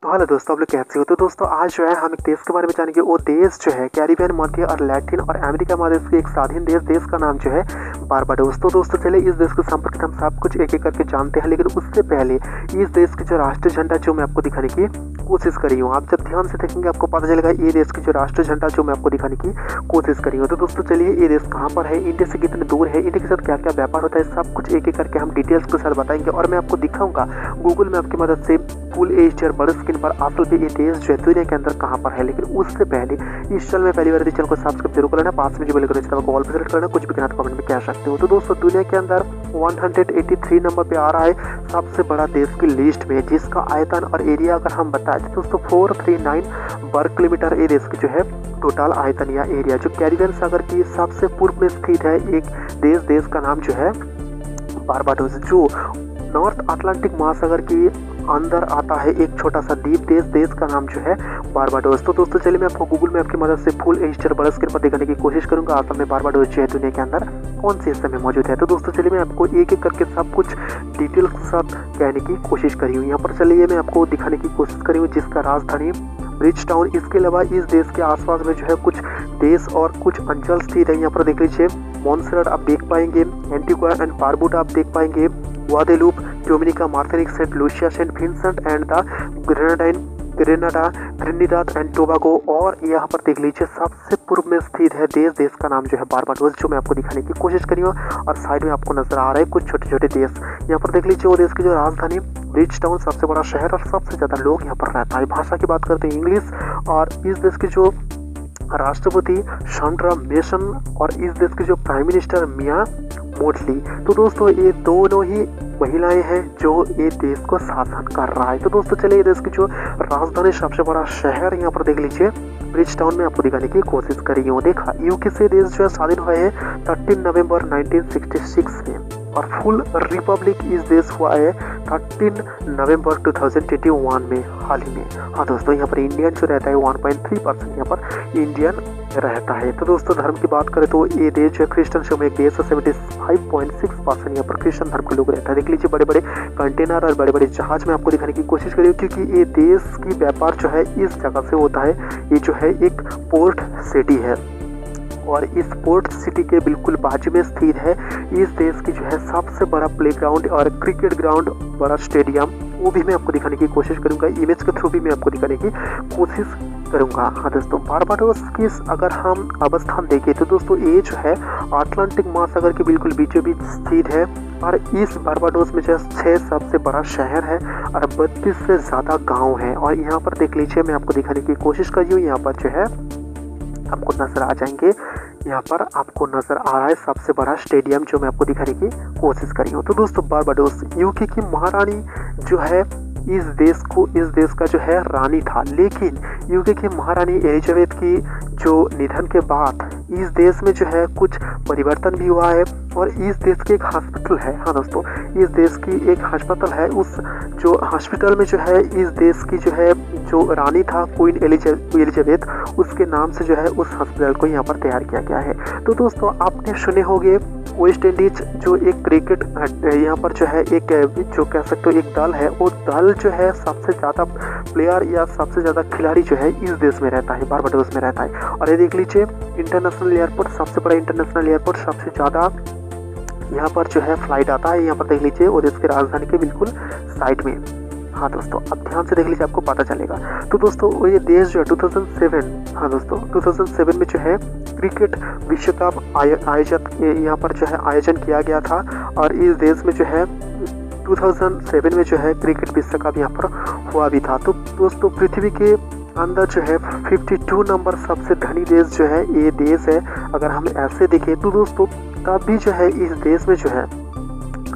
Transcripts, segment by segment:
तो हेलो दोस्तों, आप लोग कैसे हो। तो दोस्तों आज जो है हम एक देश के बारे में जानेंगे। वो देश जो है कैरिबियन, मध्य और लैटिन और अमेरिका महादेश के एक स्वाधीन देश का नाम जो है बारबाडोस। तो दोस्तों चलिए इस देश के संपर्क हम सब कुछ एक एक करके जानते हैं, लेकिन उससे पहले इस देश की जो राष्ट्रीय झंडा जो मैं आपको दिखाने की कोशिश करी हूँ, आप जब ध्यान से देखेंगे आपको पता चलेगा ये देश की जो राष्ट्रीय झंडा जो मैं आपको दिखाने की कोशिश करी हूँ। तो दोस्तों चलिए ये देश कहाँ पर है, इंडिया से कितने दूर है, इंडिया के साथ क्या क्या व्यापार होता है, सब कुछ एक एक करके हम डिटेल्स के साथ बताएंगे और मैं आपको दिखाऊंगा गूगल मैप की मदद से फुल एच बड़े स्क्रीन पर असल पे ये देश जो है दुनिया के अंदर कहाँ पर है। लेकिन उससे पहले इस चैनल में पहली बार चैनल को सब्सक्राइब जरूर कर लेना, पास में जो बेल आइकन है को ऑल पे सेलेक्ट करना, कुछ भी कहना तो कमेंट में कह सकते हो। तो दोस्तों दुनिया के अंदर 183 नंबर पे आ रहा है सबसे बड़ा देश की लिस्ट में, जिसका आयतन और एरिया अगर हम बताएं तो दोस्तों 439 वर्ग किलोमीटर ये देश की जो है टोटल आयतन या एरिया। जो कैरिबियन सागर की सबसे पूर्व में स्थित है एक देश का नाम जो है बारबाडोस, जो नॉर्थ अटलांटिक महासागर की अंदर आता है एक छोटा सा द्वीप देश का नाम जो है बारबाडोस। तो दोस्तों चलिए मैं आपको गूगल मैप की मदद से फुल एच बड़े स्क्रीन पर दिखाने की कोशिश करूंगा असल में बारबाडोस जो है दुनिया के अंदर कौन से हिस्से में मौजूद है। तो दोस्तों चलिए मैं आपको एक एक करके सब कुछ डिटेल्स के साथ कहने की कोशिश करी हूँ। यहाँ पर चलिए मैं आपको दिखाने की कोशिश करी हूँ जिसका राजधानी ब्रिज टाउन। इसके अलावा इस देश के आसपास में जो है कुछ देश और कुछ अंचल स्थित है। यहाँ पर देख लीजिए मॉन्सेरेट आप देख पाएंगे, एंटीगुआ एंड बारबुडा आप देख पाएंगे, Guadeloupe, Dominica, Martinique, Saint Lucia, Saint Vincent and the Grenada, Trinidad and Tobago. और यहाँ पर देख लीजिए सबसे पूर्व में स्थित है देश का नाम जो है बारबाडोस, जो मैं आपको दिखाने की कोशिश करी हूँ। और साइड में आपको नजर आ रहा है कुछ छोटे छोटे देश। यहाँ पर देख लीजिए वो देश की जो राजधानी ब्रिज टाउन, सबसे बड़ा शहर और सबसे ज्यादा लोग यहाँ पर रहता है। भाषा की बात करते हैं इंग्लिश, और इस देश की जो राष्ट्रपति सांड्रा मेसन और इस देश के जो प्राइम मिनिस्टर मिया मोटली। तो दोस्तों ये दोनों ही महिलाएं हैं जो ये देश को शासन कर रहा है। तो दोस्तों चलिए देश की जो राजधानी सबसे बड़ा शहर यहाँ पर देख लीजिए ब्रिज टाउन में आपको दिखाने की कोशिश करी हूँ। देखा यूके से देश जो है स्वाधीन हुआ है 13 नवंबर 1966 में, और फुल रिपब्लिक इस देश हुआ है 13 नवंबर 2021 में, हाल ही में। हाँ दोस्तों यहाँ पर इंडियन जो रहता है 1.3% यहाँ पर इंडियन रहता है। तो दोस्तों धर्म की बात करें तो ये देश जो है क्रिश्चियन से एक देश है, 75.6% यहाँ पर क्रिश्चियन धर्म के लोग रहता है। देख लीजिए बड़े बड़े कंटेनर और बड़े बड़े जहाज में आपको दिखाने की कोशिश करिए, क्योंकि ये देश की व्यापार जो है इस जगह से होता है। ये जो है एक पोर्ट सिटी है और इस पोर्ट सिटी के बिल्कुल बाजू में स्थित है इस देश की जो है सबसे बड़ा प्लेग्राउंड और क्रिकेट ग्राउंड, बड़ा स्टेडियम, वो भी मैं आपको दिखाने की कोशिश करूंगा। इमेज के थ्रू भी मैं आपको दिखाने की कोशिश करूंगा। हाँ दोस्तों बारबाडोस की अगर हम अवस्थान देखें तो दोस्तों ये जो है अटलांटिक महासागर के बिल्कुल बीचों बीच स्थित है, और इस बारबाडोस में जो 6 सबसे बड़ा शहर है और 32 से ज़्यादा गाँव है। और यहाँ पर देख लीजिए मैं आपको दिखाने की कोशिश करी हूँ, यहाँ पर जो है आपको नजर आ जाएंगे, यहाँ पर आपको नजर आ रहा है सबसे बड़ा स्टेडियम जो मैं आपको दिखाने की कोशिश करी हूँ। तो दोस्तों बारबाडोस यूके की महारानी जो है इस देश का जो है रानी था, लेकिन यूके की महारानी एलिजाबेथ की जो निधन के बाद इस देश में जो है कुछ परिवर्तन भी हुआ है, और इस देश की एक हॉस्पिटल है। हाँ दोस्तों इस देश की एक हॉस्पिटल है, उस जो हॉस्पिटल में जो है इस देश की जो है जो रानी था क्वीन एलिजाबेथ, उसके नाम से जो है उस हॉस्पिटल को यहाँ पर तैयार किया गया है। तो दोस्तों आपने सुने होंगे वेस्ट इंडीज जो एक क्रिकेट यहाँ पर जो है एक जो कह सकते हो एक दल है, वो दल जो है सबसे ज़्यादा प्लेयर या सबसे ज़्यादा खिलाड़ी जो है इस देश में रहता है, बारबाडोस में रहता है। और ये देख लीजिए इंटरनेशनल एयरपोर्ट, सबसे बड़ा इंटरनेशनल एयरपोर्ट, सबसे ज़्यादा यहाँ पर जो है फ्लाइट आता है। यहाँ पर देख लीजिए और इसके राजधानी के बिल्कुल साइड में। हाँ दोस्तों अब ध्यान से देख लीजिए आपको पता चलेगा। तो दोस्तों ये देश जो है 2007, हाँ दोस्तों 2007 में जो है क्रिकेट विश्व कप यहाँ पर जो है आयोजन किया गया था, और इस देश में जो है 2007 में जो है क्रिकेट विश्व कप यहाँ पर हुआ भी था। तो दोस्तों पृथ्वी के अंदर जो है 52 नंबर सबसे धनी देश जो है ये देश है। अगर हम ऐसे देखें तो दोस्तों तब भी जो है इस देश में जो है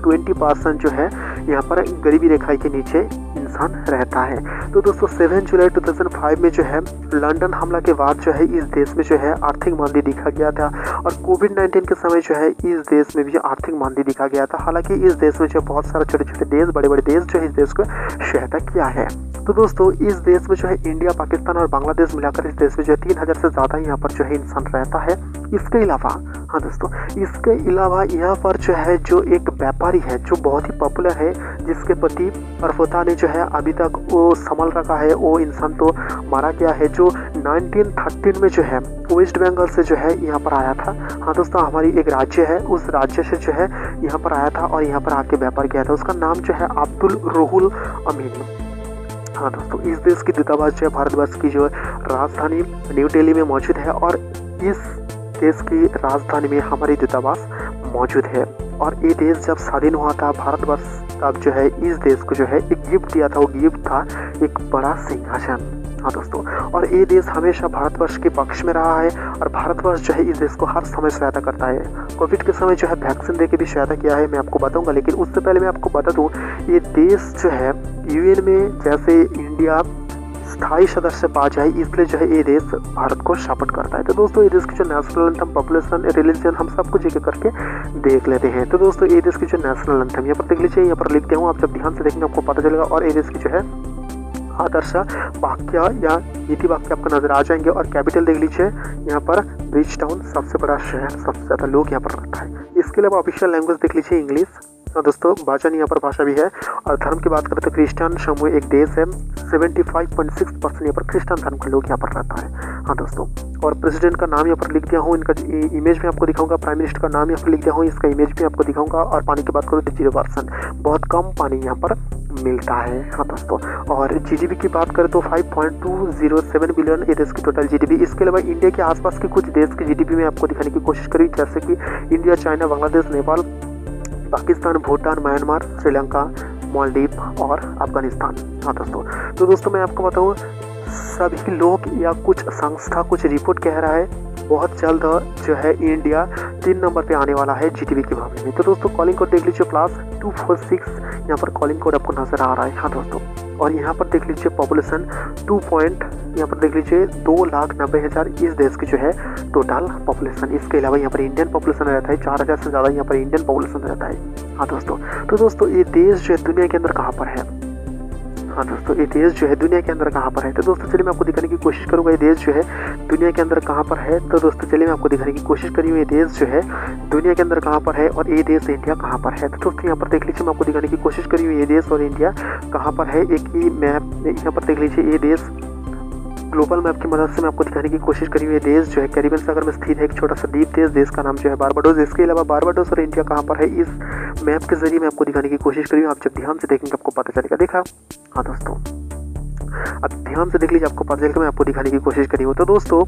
20% जो है यहाँ पर गरीबी रेखा के नीचे इंसान रहता है। तो दोस्तों 7 जुलाई 2005 में जो है लंदन हमला के बाद जो है इस देश में जो है आर्थिक मंदी दिखा गया था, और कोविड-19 के समय जो है इस देश में भी आर्थिक मंदी दिखा गया था। हालांकि इस देश में जो बहुत सारे छोटे छोटे देश, बड़े बड़े देश जो है इस देश को सहायता किया है। तो दोस्तों इस देश में जो है इंडिया, पाकिस्तान और बांग्लादेश मिलाकर इस देश में जो है 3000 से ज़्यादा यहाँ पर जो है इंसान रहता है। इसके अलावा हाँ दोस्तों इसके अलावा यहाँ पर जो है जो एक व्यापारी है जो बहुत ही पॉपुलर है, जिसके पति पर्वता ने जो है है अभी तक वो संभल रखा है, वो इंसान तो मारा गया है जो 1913 में जो है वेस्ट बंगाल से जो है यहाँ पर आया था। हाँ दोस्तों, हमारी एक राज्य है, उस राज्य से जो है यहाँ पर आया था और यहाँ पर आके व्यापार किया था। उसका नाम जो है अब्दुल रुहुल अमीन। हाँ दोस्तों, इस देश की दूतावास जो है भारतवर्ष की जो राजधानी न्यू दिल्ली में मौजूद है और इस देश की राजधानी में हमारी दूतावास मौजूद है। और ये देश जब स्वाधीन हुआ था भारतवर्ष, तब जो है इस देश को जो है एक गिफ्ट दिया था। वो गिफ्ट था एक बड़ा सिंहासन। हाँ दोस्तों, और ये देश हमेशा भारतवर्ष के पक्ष में रहा है और भारतवर्ष जो है इस देश को हर समय सहायता करता है। कोविड के समय जो है वैक्सीन देके भी सहायता किया है, मैं आपको बताऊंगा। लेकिन उससे पहले मैं आपको बता दूं, ये देश जो है यूएन में जैसे इंडिया स्थायी सदस्य पा जाए, इसलिए जो है ये देश भारत को सपोर्ट करता है। तो दोस्तों, ये देश की जो नेशनल एंथम, पॉपुलेशन, रिलीजन, हम सब कुछ एक एक करके देख लेते हैं। तो दोस्तों, ये देश की जो नेशनल एंथम यहाँ पर देख लीजिए, यहाँ पर लिखते हूँ, आप जब ध्यान से देखेंगे आपको पता चलेगा। और ये देश की जो है आदर्श वाक्य या नीति वाक्य आपको नजर आ जाएंगे। और कैपिटल देख लीजिए, यहाँ पर ब्रिज टाउन, सबसे बड़ा शहर, सबसे ज़्यादा लोग यहाँ पर रहता है। इसके अलावा ऑफिशियल लैंग्वेज देख लीजिए इंग्लिश। हाँ दोस्तों, भाषण यहाँ पर भाषा भी है। और धर्म की बात करें तो क्रिश्चियन समूह एक देश है, 75.6% यहाँ पर क्रिश्चियन धर्म के लोग यहाँ पर रहता है। हाँ दोस्तों, और प्रेसिडेंट का नाम यहाँ पर लिख दिया हूँ, इनका इमेज भी आपको दिखाऊंगा। प्राइम मिनिस्टर का नाम यहाँ पर लिख दिया हूँ, इसका इमेज भी आपको दिखाऊंगा। और पानी की बात करूँ तो 0%, बहुत कम पानी यहाँ पर मिलता है। हाँ दोस्तों, और जीडीपी की बात करें तो 5.207 बिलियन ये देश की टोटल जीडीपी। इसके अलावा इंडिया के आसपास के कुछ देश की जीडीपी में आपको दिखाने की कोशिश करी, जैसे कि India, China, Bangladesh, Nepal, Pakistan, Bhutan, Myanmar, Sri Lanka, Maldives और अफगानिस्तान। हाँ दोस्तों, तो दोस्तों मैं आपको बताऊँ, सभी लोग या कुछ संस्था, कुछ रिपोर्ट कह रहा है बहुत जल्द जो है इंडिया 3 नंबर पे आने वाला है जीडीपी के मामले में। तो दोस्तों, कॉलिंग कोड देख लीजिए +246, यहाँ पर कॉलिंग कोड आपको नजर आ रहा है। हाँ दोस्तों, और यहाँ पर देख लीजिए पॉपुलेशन यहाँ पर देख लीजिए 2,90,000 इस देश की जो है टोटल पॉपुलेशन। इसके अलावा यहाँ पर इंडियन पॉपुलेशन रहता है 4,000 से ज़्यादा यहाँ पर इंडियन पॉपुलेशन रहता है। हाँ दोस्तों, तो दोस्तों ये देश जो है दुनिया के अंदर कहाँ पर है? हाँ दोस्तों, ये देश जो है दुनिया के अंदर कहाँ पर है? तो दोस्तों चलिए मैं आपको दिखाने की कोशिश करूँगा ये देश जो है दुनिया के अंदर कहाँ पर है। तो दोस्तों चलिए मैं आपको दिखाने की कोशिश करी हूँ ये देश जो है दुनिया के अंदर कहाँ पर है और ये देश इंडिया कहाँ पर है। तो दोस्तों यहाँ पर देख लीजिए, मैं आपको दिखाने की कोशिश करी हूँ ये देश और इंडिया कहाँ पर है। एक ही मैप यहाँ पर देख लीजिए, ये देश ग्लोबल मैप की मदद से मैं आपको दिखाने की कोशिश करी हुई है। देश जो है कैरिबियन सागर में स्थित है, एक छोटा सा द्वीप देश, देश का नाम जो है बारबाडोस। इसके अलावा बारबाडोस और इंडिया कहाँ पर है, इस मैप के जरिए मैं आपको दिखाने की कोशिश करी हूँ। आप जब ध्यान से देखेंगे आपको पता चलेगा। देखा? हाँ दोस्तों, अब ध्यान से देख लीजिए, आपको पता चलेगा मैं आपको दिखाने की कोशिश करी हूँ। तो दोस्तों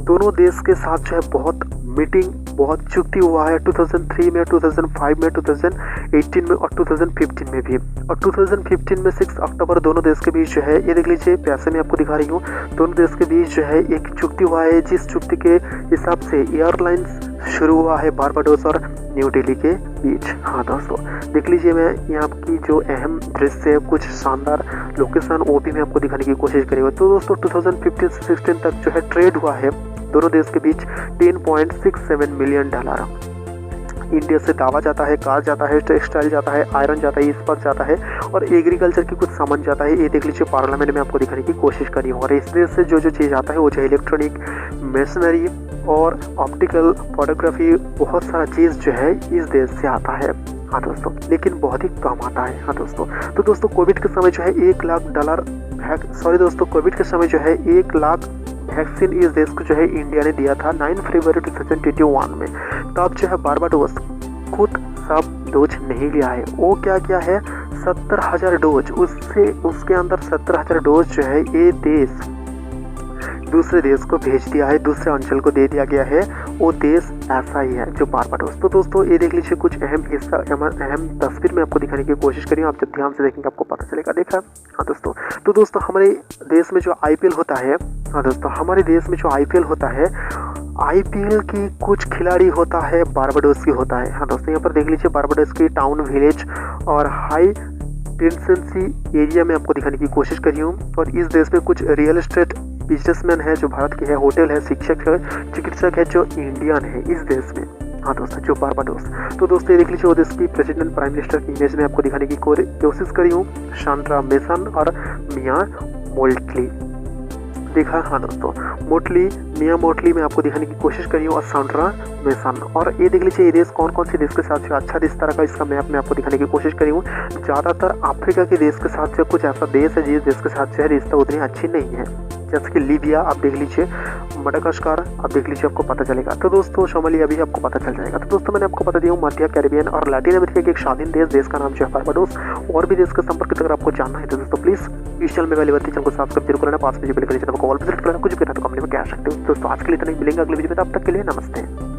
दोनों देश के साथ जो है बहुत मीटिंग, बहुत चुक्ति हुआ है 2003 में, 2005 में, 2018 में और 2015 में भी। और 2015 में 6 अक्टूबर दोनों देश के बीच जो है, ये देख लीजिए पैसे में आपको दिखा रही हूँ, दोनों देश के बीच जो है एक चुक्ति हुआ है, जिस चुक्ति के हिसाब से एयरलाइंस शुरू हुआ है बारबाडोस और न्यू दिल्ली के बीच। हाँ दोस्तों देख लीजिए, मैं यहाँ की जो अहम दृश्य है, कुछ शानदार लोकेशन, वो भी मैं आपको दिखाने की कोशिश करूँगा। तो दोस्तों 2015 से 16 तक जो है ट्रेड हुआ है दोनों देश के बीच $10.67 मिलियन। इंडिया से दावा जाता है, कार जाता है, टेक्सटाइल जाता है, आयरन जाता है, इस्पात जाता है और एग्रीकल्चर की कुछ सामान जाता है। ये देख लीजिए पार्लियामेंट में आपको दिखाने की कोशिश करी हूँ। और इस देश से जो जो चीज़ आता है वो जो इलेक्ट्रॉनिक, मशीनरी और ऑप्टिकल, फोटोग्राफी, बहुत सारा चीज़ जो है इस देश से आता है। हाँ दोस्तों, लेकिन बहुत ही कम आता है। हाँ दोस्तों, तो दोस्तों कोविड के समय जो है कोविड के समय जो है 1 लाख वैक्सीन इस देश को जो है इंडिया ने दिया था 9 फरवरी 2021 में। तब जो है बारबाडोस खुद सब डोज नहीं लिया है, वो क्या किया है 70,000 डोज, उसके अंदर 70,000 डोज जो है ये देश दूसरे देश को भेज दिया है, दूसरे अंचल को दे दिया गया है। वो देश ऐसा ही है जो बारबाडोस। तो दोस्तों ये देख लीजिए, कुछ अहम हिस्सा, अहम तस्वीर में आपको दिखाने की कोशिश करी हूँ। आप जब ध्यान से देखेंगे आपको पता चलेगा। देखा? हाँ दोस्तों, तो दोस्तों हमारे देश में जो IPL होता है, हाँ दोस्तों हमारे देश में जो IPL होता है, IPL की कुछ खिलाड़ी होता है बारबाडोस की होता है। हाँ दोस्तों, यहाँ पर देख लीजिए बारबाडोस की टाउन, विलेज और हाई टेंसेंसी एरिया में आपको दिखाने की कोशिश करी हूँ। और इस देश में कुछ रियल एस्टेट बिजनेसमैन है जो भारत के है, होटल है, शिक्षक है, चिकित्सक है जो इंडियन है इस देश में। हाँ दोस्तों, जो बारबाडोस। तो दोस्तों ये देख लीजिए, वो देश की प्रेसिडेंट, प्राइम मिनिस्टर की इमेज में आपको दिखाने की कोशिश करी हूँ, शांड्रा मेसन और मिया मोल्टली। देखा, हाँ दोस्तों, मोटली मियाँ मोटली में आपको दिखाने की कोशिश करी हूँ और सांड्रा मेसन। और ये देख लीजिए ये देश कौन कौन से देश के साथ जो अच्छा इस तरह का इसका मैप में आपको दिखाने की कोशिश करी हूँ। ज़्यादातर अफ्रीका के देश के साथ जो कुछ ऐसा देश है जिस देश के साथ जो है रिश्ता उतनी अच्छी नहीं है, जैसे कि लीबिया आप देख लीजिए, मडागास्कर आप देख लीजिए, आपको पता चलेगा। तो दोस्तों सोमालिया भी आपको पता चल जाएगा। तो दोस्तों मैंने आपको बता दिया हूँ मध्य कैरिबियन और लैटिन अमेरिका के एक स्वाधीन देश का नाम जो है बारबाडोस। और भी देश के संपर्क अगर आपको जानना है तो दोस्तों प्लीज इस चैनल में पहले चैनल को सब्सक्राइब जरूर करना, पास में जो बेल का चैनल को ऑल पे सेट करना, कुछ भी करना तो कमेंट में कह सकते हो। दोस्तों आज के लिए इतना ही, मिलेंगे अगले वीडियो में, तब तक के लिए नमस्ते।